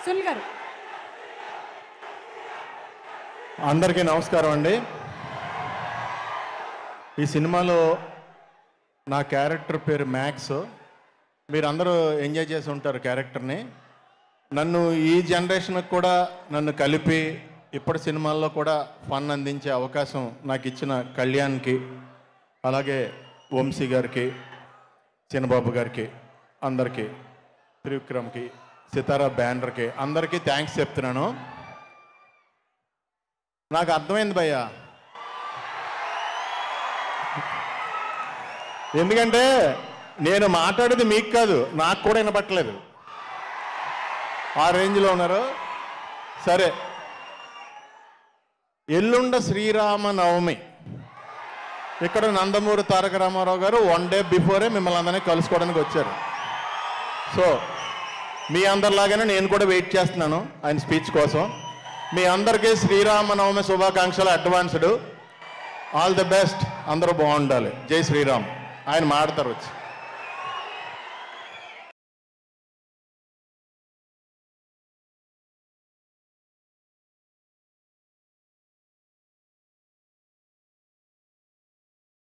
సునీల్ గారు. అందరికీ నమస్కారం అండి. ఈ సినిమాలో నా క్యారెక్టర్ పేరు మ్యాక్స్. మీరందరూ ఎంజాయ్ చేసి ఉంటారు క్యారెక్టర్ని. నన్ను ఈ జనరేషన్కి కూడా నన్ను కలిపి ఇప్పటి సినిమాల్లో కూడా ఫన్ అందించే అవకాశం నాకు ఇచ్చిన కళ్యాణ్కి, అలాగే వంశీ గారికి, చిన్నబాబు గారికి, అందరికీ, త్రివిక్రమ్కి, సితారా బ్యానర్కి అందరికీ థ్యాంక్స్ చెప్తున్నాను. నాకు అర్థమైంది భయ్యా, ఎందుకంటే నేను మాట్లాడేది మీకు కాదు, నాకు కూడా వినపట్టలేదు. ఆ రేంజ్లో ఉన్నారు. సరే, ఎల్లుండ శ్రీరామనవమి. ఇక్కడ నందమూరి తారక రామారావు గారు 1 డే బిఫోరే మిమ్మల్ని అందరినీ కలుసుకోవడానికి వచ్చారు. సో మీ అందరిలాగానే నేను కూడా వెయిట్ చేస్తున్నాను ఆయన స్పీచ్ కోసం. మీ అందరికీ శ్రీరామనవమి శుభాకాంక్షలు అడ్వాన్స్డ్. All the best. అందరూ బాగుండాలి. జై శ్రీరామ్. ఆయన మాడతారు వచ్చి.